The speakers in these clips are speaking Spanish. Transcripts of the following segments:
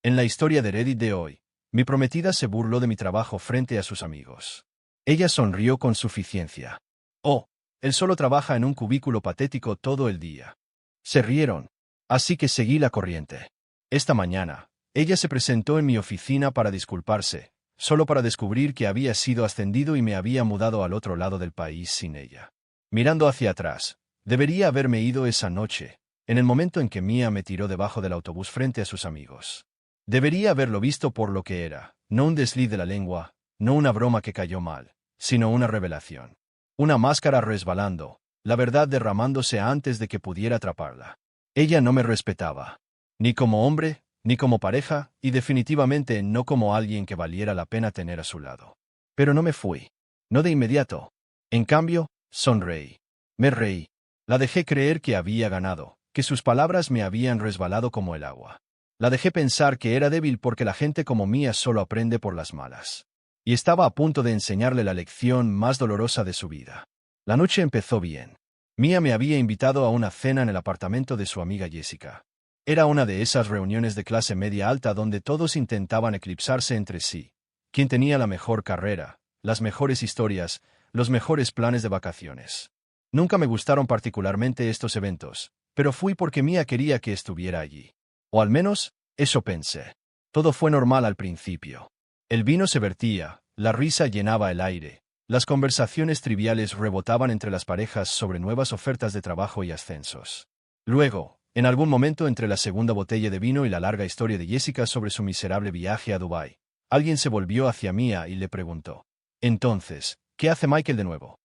En la historia de Reddit de hoy, mi prometida se burló de mi trabajo frente a sus amigos. Ella sonrió con suficiencia. Oh, él solo trabaja en un cubículo patético todo el día. Se rieron, así que seguí la corriente. Esta mañana, ella se presentó en mi oficina para disculparse, solo para descubrir que había sido ascendido y me había mudado al otro lado del país sin ella. Mirando hacia atrás, debería haberme ido esa noche, en el momento en que Mia me tiró debajo del autobús frente a sus amigos. Debería haberlo visto por lo que era, no un desliz de la lengua, no una broma que cayó mal, sino una revelación. Una máscara resbalando, la verdad derramándose antes de que pudiera atraparla. Ella no me respetaba, ni como hombre, ni como pareja, y definitivamente no como alguien que valiera la pena tener a su lado. Pero no me fui. No de inmediato. En cambio, sonreí. Me reí. La dejé creer que había ganado, que sus palabras me habían resbalado como el agua. La dejé pensar que era débil porque la gente como Mia solo aprende por las malas. Y estaba a punto de enseñarle la lección más dolorosa de su vida. La noche empezó bien. Mia me había invitado a una cena en el apartamento de su amiga Jessica. Era una de esas reuniones de clase media alta donde todos intentaban eclipsarse entre sí. ¿Quién tenía la mejor carrera, las mejores historias, los mejores planes de vacaciones? Nunca me gustaron particularmente estos eventos, pero fui porque Mia quería que estuviera allí. O al menos, eso pensé. Todo fue normal al principio. El vino se vertía, la risa llenaba el aire, las conversaciones triviales rebotaban entre las parejas sobre nuevas ofertas de trabajo y ascensos. Luego, en algún momento entre la segunda botella de vino y la larga historia de Jessica sobre su miserable viaje a Dubái, alguien se volvió hacia Mia y le preguntó: «Entonces, ¿qué hace Michael de nuevo?».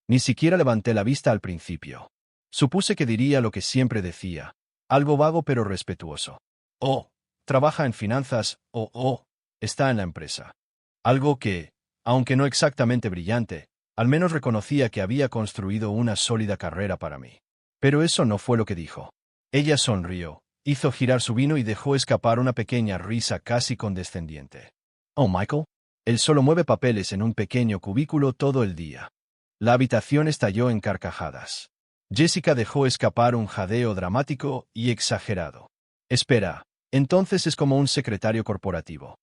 Ni siquiera levanté la vista al principio. Supuse que diría lo que siempre decía, algo vago pero respetuoso. «Oh, trabaja en finanzas», «Oh, está en la empresa». Algo que, aunque no exactamente brillante, al menos reconocía que había construido una sólida carrera para mí. Pero eso no fue lo que dijo. Ella sonrió, hizo girar su vino y dejó escapar una pequeña risa casi condescendiente. «Oh, Michael, él solo mueve papeles en un pequeño cubículo todo el día». La habitación estalló en carcajadas. Jessica dejó escapar un jadeo dramático y exagerado. «Espera, entonces es como un secretario corporativo».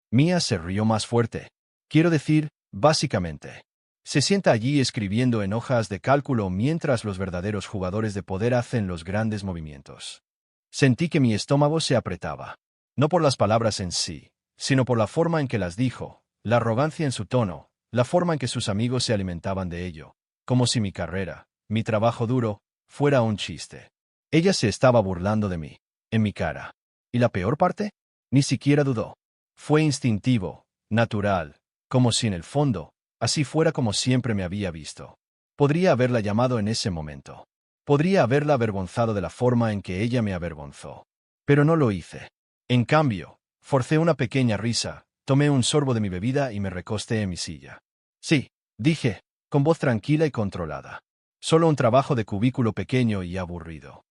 Mia se rió más fuerte. Quiero decir, básicamente. Se sienta allí escribiendo en hojas de cálculo mientras los verdaderos jugadores de poder hacen los grandes movimientos. Sentí que mi estómago se apretaba. No por las palabras en sí, sino por la forma en que las dijo, la arrogancia en su tono, la forma en que sus amigos se alimentaban de ello, como si mi carrera, mi trabajo duro, fuera un chiste. Ella se estaba burlando de mí, en mi cara. ¿Y la peor parte? Ni siquiera dudó. Fue instintivo, natural, como si en el fondo, así fuera como siempre me había visto. Podría haberla llamado en ese momento. Podría haberla avergonzado de la forma en que ella me avergonzó. Pero no lo hice. En cambio, forcé una pequeña risa, tomé un sorbo de mi bebida y me recosté en mi silla. «Sí», dije, con voz tranquila y controlada. «Solo un trabajo de cubículo pequeño y aburrido».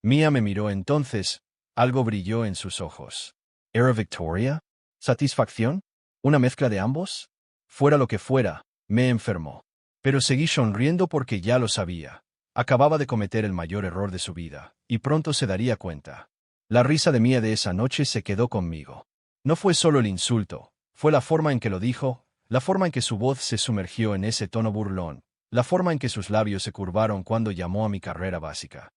Mia me miró entonces, algo brilló en sus ojos. ¿Era victoria? ¿Satisfacción? ¿Una mezcla de ambos? Fuera lo que fuera, me enfermó. Pero seguí sonriendo porque ya lo sabía. Acababa de cometer el mayor error de su vida, y pronto se daría cuenta. La risa de Mia de esa noche se quedó conmigo. No fue solo el insulto, fue la forma en que lo dijo, la forma en que su voz se sumergió en ese tono burlón, la forma en que sus labios se curvaron cuando llamó a mi carrera básica.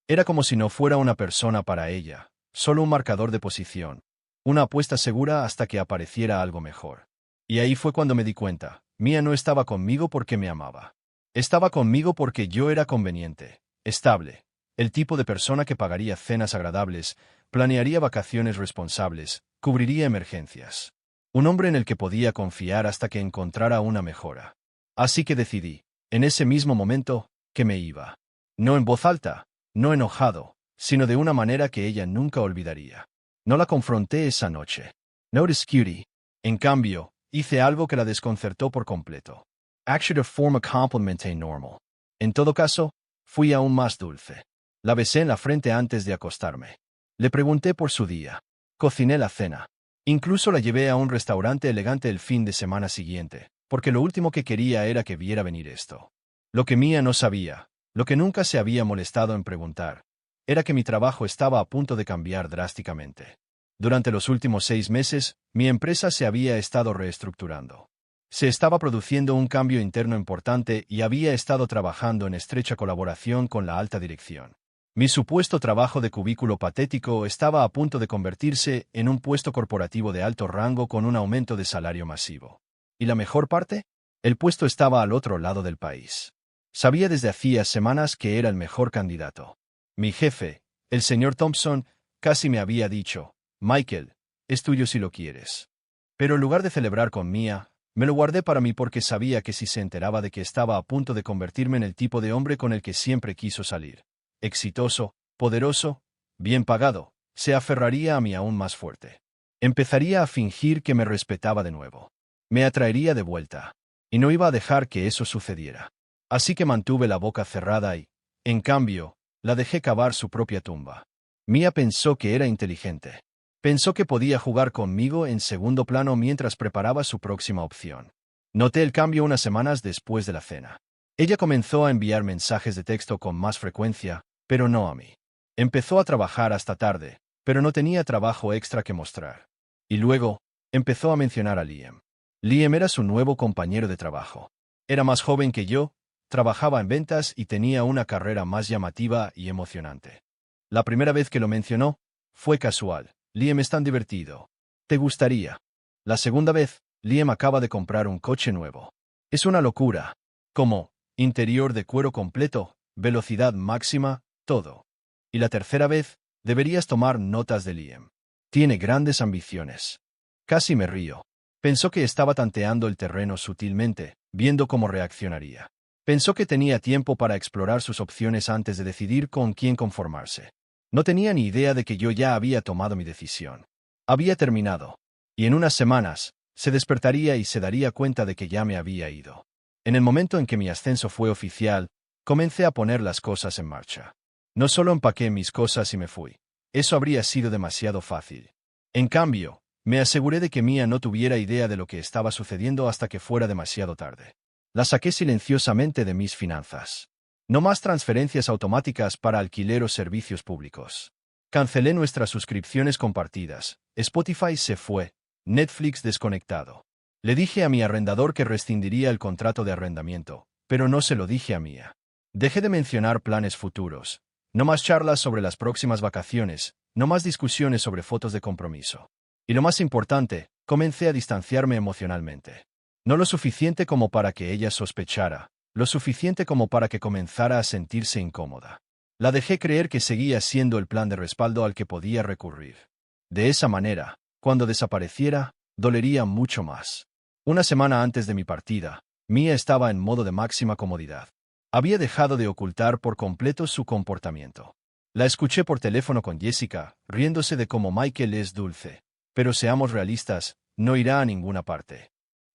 Era como si no fuera una persona para ella, solo un marcador de posición, una apuesta segura hasta que apareciera algo mejor. Y ahí fue cuando me di cuenta, Mia no estaba conmigo porque me amaba. Estaba conmigo porque yo era conveniente, estable, el tipo de persona que pagaría cenas agradables, planearía vacaciones responsables, cubriría emergencias. Un hombre en el que podía confiar hasta que encontrara una mejora. Así que decidí, en ese mismo momento, que me iba. No en voz alta, no enojado, sino de una manera que ella nunca olvidaría. No la confronté esa noche. Notice cutie. En cambio, hice algo que la desconcertó por completo. Action de forma completamente normal. En todo caso, fui aún más dulce. La besé en la frente antes de acostarme. Le pregunté por su día. Cociné la cena. Incluso la llevé a un restaurante elegante el fin de semana siguiente, porque lo último que quería era que viera venir esto. Lo que Mia no sabía, lo que nunca se había molestado en preguntar, era que mi trabajo estaba a punto de cambiar drásticamente. Durante los últimos 6 meses, mi empresa se había estado reestructurando. Se estaba produciendo un cambio interno importante y había estado trabajando en estrecha colaboración con la alta dirección. Mi supuesto trabajo de cubículo patético estaba a punto de convertirse en un puesto corporativo de alto rango con un aumento de salario masivo. ¿Y la mejor parte? El puesto estaba al otro lado del país. Sabía desde hacía semanas que era el mejor candidato. Mi jefe, el señor Thompson, casi me había dicho: Michael, es tuyo si lo quieres. Pero en lugar de celebrar con Mia, me lo guardé para mí porque sabía que si se enteraba de que estaba a punto de convertirme en el tipo de hombre con el que siempre quiso salir, exitoso, poderoso, bien pagado, se aferraría a mí aún más fuerte. Empezaría a fingir que me respetaba de nuevo. Me atraería de vuelta. Y no iba a dejar que eso sucediera. Así que mantuve la boca cerrada y, en cambio, la dejé cavar su propia tumba. Mia pensó que era inteligente. Pensó que podía jugar conmigo en segundo plano mientras preparaba su próxima opción. Noté el cambio unas semanas después de la cena. Ella comenzó a enviar mensajes de texto con más frecuencia, pero no a mí. Empezó a trabajar hasta tarde, pero no tenía trabajo extra que mostrar. Y luego, empezó a mencionar a Liam. Liam era su nuevo compañero de trabajo. Era más joven que yo, trabajaba en ventas y tenía una carrera más llamativa y emocionante. La primera vez que lo mencionó, fue casual. Liam es tan divertido. ¿Te gustaría? La segunda vez, Liam acaba de comprar un coche nuevo. Es una locura. Como, interior de cuero completo, velocidad máxima, todo. Y la tercera vez, deberías tomar notas de Liam. Tiene grandes ambiciones. Casi me río. Pensó que estaba tanteando el terreno sutilmente, viendo cómo reaccionaría. Pensó que tenía tiempo para explorar sus opciones antes de decidir con quién conformarse. No tenía ni idea de que yo ya había tomado mi decisión. Había terminado. Y en unas semanas, se despertaría y se daría cuenta de que ya me había ido. En el momento en que mi ascenso fue oficial, comencé a poner las cosas en marcha. No solo empaqué mis cosas y me fui. Eso habría sido demasiado fácil. En cambio, me aseguré de que Mia no tuviera idea de lo que estaba sucediendo hasta que fuera demasiado tarde. La saqué silenciosamente de mis finanzas. No más transferencias automáticas para alquiler o servicios públicos. Cancelé nuestras suscripciones compartidas. Spotify se fue. Netflix desconectado. Le dije a mi arrendador que rescindiría el contrato de arrendamiento, pero no se lo dije a Mia. Dejé de mencionar planes futuros. No más charlas sobre las próximas vacaciones, no más discusiones sobre fotos de compromiso. Y lo más importante, comencé a distanciarme emocionalmente. No lo suficiente como para que ella sospechara, lo suficiente como para que comenzara a sentirse incómoda. La dejé creer que seguía siendo el plan de respaldo al que podía recurrir. De esa manera, cuando desapareciera, dolería mucho más. Una semana antes de mi partida, Mia estaba en modo de máxima comodidad. Había dejado de ocultar por completo su comportamiento. La escuché por teléfono con Jessica, riéndose de cómo Michael es dulce. Pero seamos realistas, no irá a ninguna parte.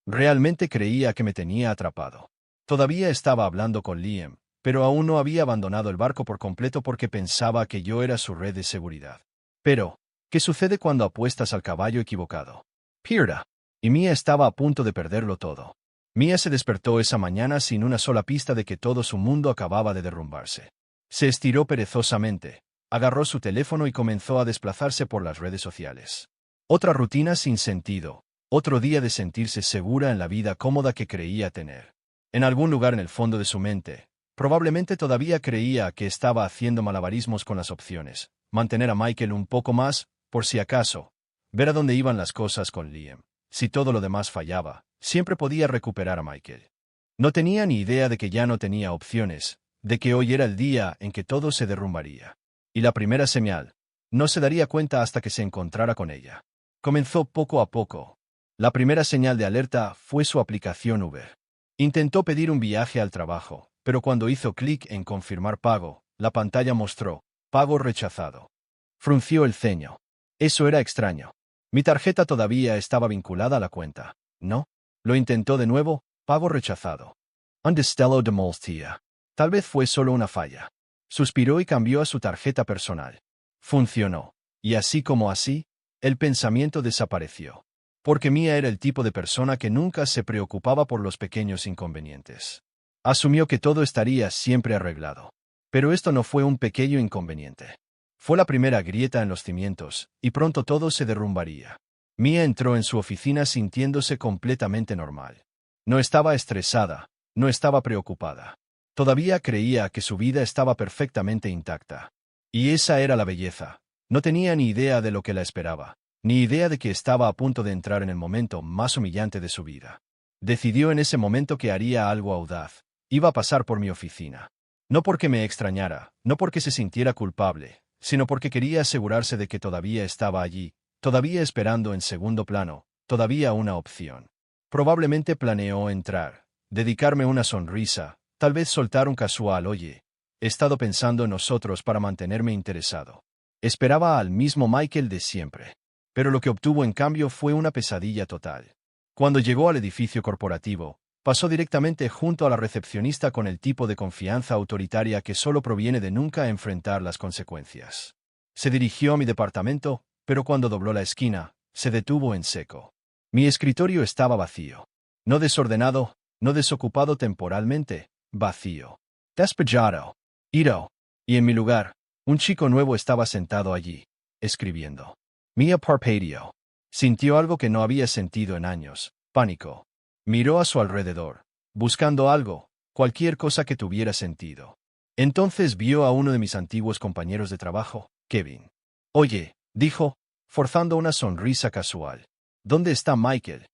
Realmente creía que me tenía atrapado. Todavía estaba hablando con Liam, pero aún no había abandonado el barco por completo porque pensaba que yo era su red de seguridad. Pero, ¿qué sucede cuando apuestas al caballo equivocado? Pierda. Y Mia estaba a punto de perderlo todo. Mia se despertó esa mañana sin una sola pista de que todo su mundo acababa de derrumbarse. Se estiró perezosamente, agarró su teléfono y comenzó a desplazarse por las redes sociales. Otra rutina sin sentido, otro día de sentirse segura en la vida cómoda que creía tener. En algún lugar en el fondo de su mente, probablemente todavía creía que estaba haciendo malabarismos con las opciones, mantener a Michael un poco más, por si acaso, ver a dónde iban las cosas con Liam. Si todo lo demás fallaba, siempre podía recuperar a Michael. No tenía ni idea de que ya no tenía opciones, de que hoy era el día en que todo se derrumbaría. Y la primera señal, no se daría cuenta hasta que se encontrara con ella. Comenzó poco a poco. La primera señal de alerta fue su aplicación Uber. Intentó pedir un viaje al trabajo, pero cuando hizo clic en confirmar pago, la pantalla mostró, pago rechazado. Frunció el ceño. Eso era extraño. Mi tarjeta todavía estaba vinculada a la cuenta. ¿No? Lo intentó de nuevo, pago rechazado. Un destello de molestia. Tal vez fue solo una falla. Suspiró y cambió a su tarjeta personal. Funcionó. Y así como así, el pensamiento desapareció. Porque Mia era el tipo de persona que nunca se preocupaba por los pequeños inconvenientes. Asumió que todo estaría siempre arreglado. Pero esto no fue un pequeño inconveniente. Fue la primera grieta en los cimientos, y pronto todo se derrumbaría. Mia entró en su oficina sintiéndose completamente normal. No estaba estresada, no estaba preocupada. Todavía creía que su vida estaba perfectamente intacta. Y esa era la belleza. No tenía ni idea de lo que la esperaba, ni idea de que estaba a punto de entrar en el momento más humillante de su vida. Decidió en ese momento que haría algo audaz. Iba a pasar por mi oficina. No porque me extrañara, no porque se sintiera culpable, sino porque quería asegurarse de que todavía estaba allí, todavía esperando en segundo plano, todavía una opción. Probablemente planeó entrar, dedicarme una sonrisa, tal vez soltar un casual «oye, he estado pensando en nosotros» para mantenerme interesado. Esperaba al mismo Michael de siempre. Pero lo que obtuvo en cambio fue una pesadilla total. Cuando llegó al edificio corporativo, pasó directamente junto a la recepcionista con el tipo de confianza autoritaria que solo proviene de nunca enfrentar las consecuencias. Se dirigió a mi departamento, pero cuando dobló la esquina, se detuvo en seco. Mi escritorio estaba vacío. No desordenado, no desocupado temporalmente, vacío. Despejado. Ido. Y en mi lugar, un chico nuevo estaba sentado allí, escribiendo. Mia parpadeó. Sintió algo que no había sentido en años, pánico. Miró a su alrededor, buscando algo, cualquier cosa que tuviera sentido. Entonces vio a uno de mis antiguos compañeros de trabajo, Kevin. Oye, dijo, forzando una sonrisa casual. ¿Dónde está Michael?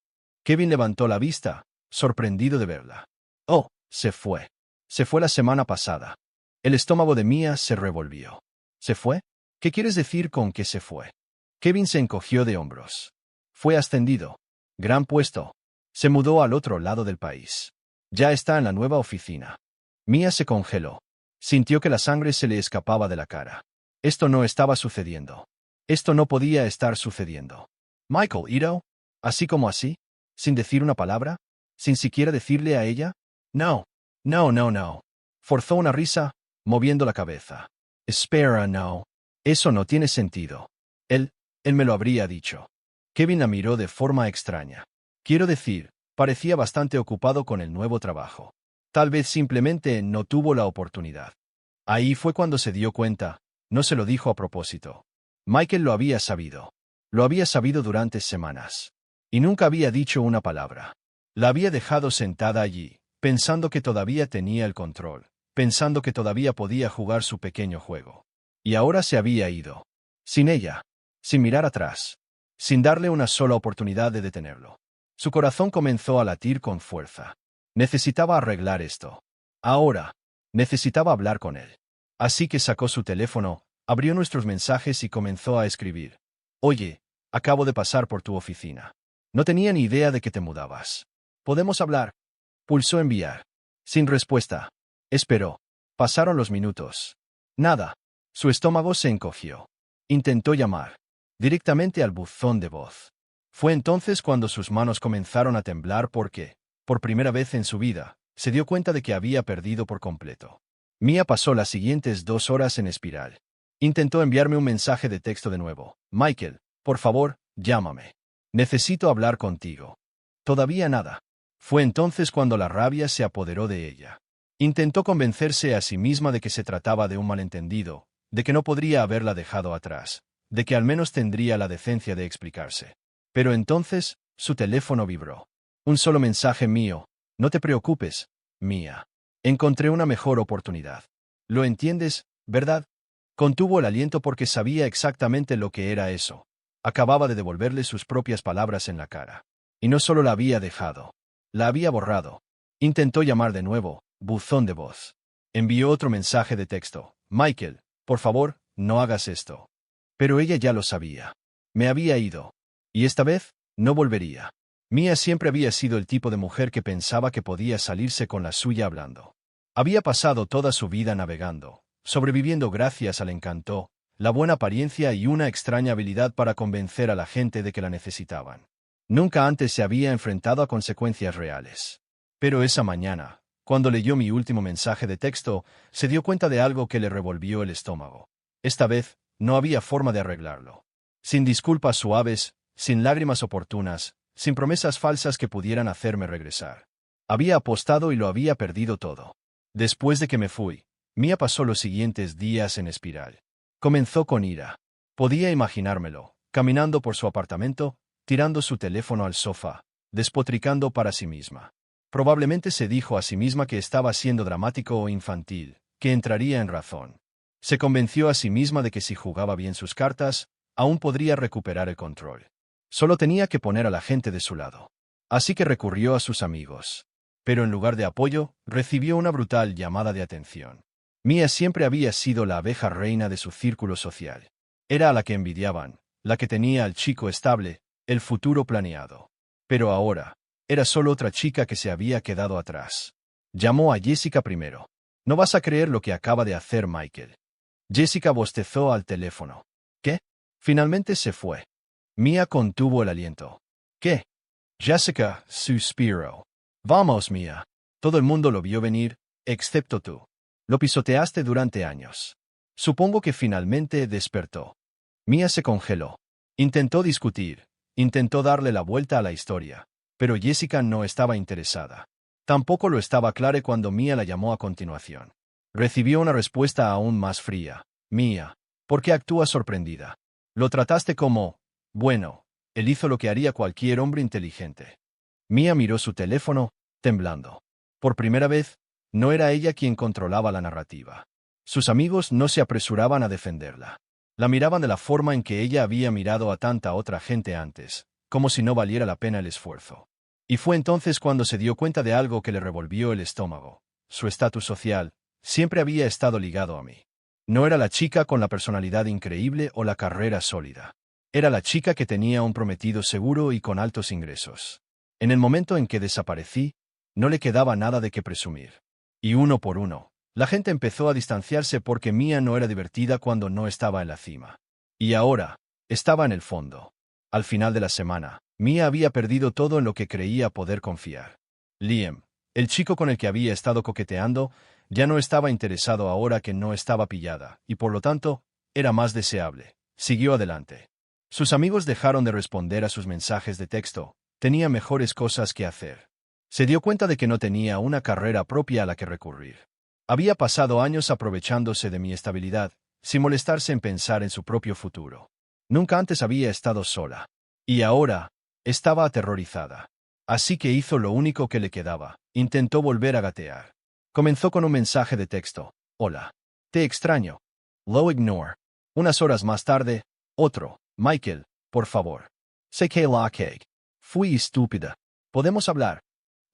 Kevin levantó la vista, sorprendido de verla. Oh, se fue. Se fue la semana pasada. El estómago de Mia se revolvió. ¿Se fue? ¿Qué quieres decir con que se fue? Kevin se encogió de hombros. Fue ascendido. Gran puesto. Se mudó al otro lado del país. Ya está en la nueva oficina. Mia se congeló. Sintió que la sangre se le escapaba de la cara. Esto no estaba sucediendo. Esto no podía estar sucediendo. Michael, Ido, así como así, sin decir una palabra, sin siquiera decirle a ella. No, no, no, no. Forzó una risa, moviendo la cabeza. Espera, no. Eso no tiene sentido. Él me lo habría dicho. Kevin la miró de forma extraña. Quiero decir, parecía bastante ocupado con el nuevo trabajo. Tal vez simplemente no tuvo la oportunidad. Ahí fue cuando se dio cuenta, no se lo dijo a propósito. Michael lo había sabido. Lo había sabido durante semanas. Y nunca había dicho una palabra. La había dejado sentada allí, pensando que todavía tenía el control, pensando que todavía podía jugar su pequeño juego. Y ahora se había ido. Sin ella. Sin mirar atrás. Sin darle una sola oportunidad de detenerlo. Su corazón comenzó a latir con fuerza. Necesitaba arreglar esto. Ahora. Necesitaba hablar con él. Así que sacó su teléfono, abrió nuestros mensajes y comenzó a escribir. Oye, acabo de pasar por tu oficina. No tenía ni idea de que te mudabas. ¿Podemos hablar? Pulsó enviar. Sin respuesta. Esperó. Pasaron los minutos. Nada. Su estómago se encogió. Intentó llamar. Directamente al buzón de voz. Fue entonces cuando sus manos comenzaron a temblar porque, por primera vez en su vida, se dio cuenta de que había perdido por completo. Mia pasó las siguientes 2 horas en espiral. Intentó enviarme un mensaje de texto de nuevo. Michael, por favor, llámame. Necesito hablar contigo. Todavía nada. Fue entonces cuando la rabia se apoderó de ella. Intentó convencerse a sí misma de que se trataba de un malentendido, de que no podría haberla dejado atrás, de que al menos tendría la decencia de explicarse. Pero entonces, su teléfono vibró. Un solo mensaje mío. No te preocupes, Mia. Encontré una mejor oportunidad. ¿Lo entiendes, verdad? Contuvo el aliento porque sabía exactamente lo que era eso. Acababa de devolverle sus propias palabras en la cara. Y no solo la había dejado. La había borrado. Intentó llamar de nuevo, buzón de voz. Envió otro mensaje de texto. Michael, por favor, no hagas esto. Pero ella ya lo sabía. Me había ido. Y esta vez, no volvería. Mia siempre había sido el tipo de mujer que pensaba que podía salirse con la suya hablando. Había pasado toda su vida navegando, sobreviviendo gracias al encanto, la buena apariencia y una extraña habilidad para convencer a la gente de que la necesitaban. Nunca antes se había enfrentado a consecuencias reales. Pero esa mañana, cuando leyó mi último mensaje de texto, se dio cuenta de algo que le revolvió el estómago. Esta vez, no había forma de arreglarlo. Sin disculpas suaves, sin lágrimas oportunas, sin promesas falsas que pudieran hacerme regresar. Había apostado y lo había perdido todo. Después de que me fui, Mia pasó los siguientes días en espiral. Comenzó con ira. Podía imaginármelo, caminando por su apartamento, tirando su teléfono al sofá, despotricando para sí misma. Probablemente se dijo a sí misma que estaba siendo dramático o infantil, que entraría en razón. Se convenció a sí misma de que si jugaba bien sus cartas, aún podría recuperar el control. Solo tenía que poner a la gente de su lado. Así que recurrió a sus amigos. Pero en lugar de apoyo, recibió una brutal llamada de atención. Mia siempre había sido la abeja reina de su círculo social. Era a la que envidiaban, la que tenía al chico estable, el futuro planeado. Pero ahora, era solo otra chica que se había quedado atrás. Llamó a Jessica primero. No vas a creer lo que acaba de hacer Michael. Jessica bostezó al teléfono. ¿Qué? Finalmente se fue. Mia contuvo el aliento. ¿Qué? Jessica suspiró. Vamos, Mia. Todo el mundo lo vio venir, excepto tú. Lo pisoteaste durante años. Supongo que finalmente despertó. Mia se congeló. Intentó discutir, intentó darle la vuelta a la historia, pero Jessica no estaba interesada. Tampoco lo estaba Clare cuando Mia la llamó a continuación. Recibió una respuesta aún más fría. Mia, ¿por qué actúas sorprendida? Lo trataste como, bueno, él hizo lo que haría cualquier hombre inteligente. Mia miró su teléfono, temblando. Por primera vez, no era ella quien controlaba la narrativa. Sus amigos no se apresuraban a defenderla. La miraban de la forma en que ella había mirado a tanta otra gente antes, como si no valiera la pena el esfuerzo. Y fue entonces cuando se dio cuenta de algo que le revolvió el estómago. Su estatus social siempre había estado ligado a mí. No era la chica con la personalidad increíble o la carrera sólida. Era la chica que tenía un prometido seguro y con altos ingresos. En el momento en que desaparecí, no le quedaba nada de qué presumir. Y uno por uno, la gente empezó a distanciarse porque Mia no era divertida cuando no estaba en la cima. Y ahora, estaba en el fondo. Al final de la semana, Mia había perdido todo en lo que creía poder confiar. Liam, el chico con el que había estado coqueteando, ya no estaba interesado ahora que no estaba pillada, y por lo tanto, era más deseable. Siguió adelante. Sus amigos dejaron de responder a sus mensajes de texto. Tenía mejores cosas que hacer. Se dio cuenta de que no tenía una carrera propia a la que recurrir. Había pasado años aprovechándose de mi estabilidad, sin molestarse en pensar en su propio futuro. Nunca antes había estado sola. Y ahora, estaba aterrorizada. Así que hizo lo único que le quedaba. Intentó volver a gatear. Comenzó con un mensaje de texto. Hola. Te extraño. Lo ignore. Unas horas más tarde, otro. Michael, por favor. Sé que la cake. Fui estúpida. ¿Podemos hablar?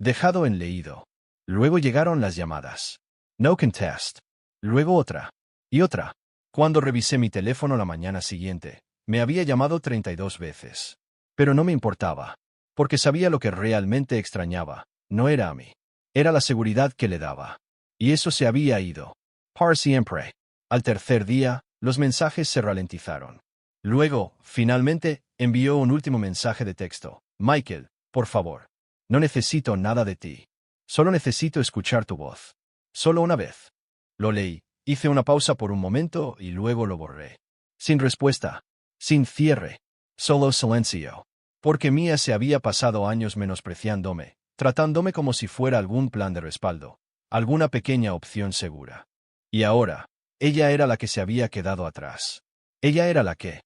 Dejado en leído. Luego llegaron las llamadas. No contest. Luego otra. Y otra. Cuando revisé mi teléfono la mañana siguiente, me había llamado 32 veces. Pero no me importaba. Porque sabía lo que realmente extrañaba. No era a mí. Era la seguridad que le daba. Y eso se había ido. Para siempre. Al tercer día, los mensajes se ralentizaron. Luego, finalmente, envió un último mensaje de texto. Michael, por favor. No necesito nada de ti. Solo necesito escuchar tu voz. Solo una vez. Lo leí, hice una pausa por un momento y luego lo borré. Sin respuesta. Sin cierre. Solo silencio. Porque Mia se había pasado años menospreciándome, tratándome como si fuera algún plan de respaldo, alguna pequeña opción segura. Y ahora, ella era la que se había quedado atrás. Ella era la que,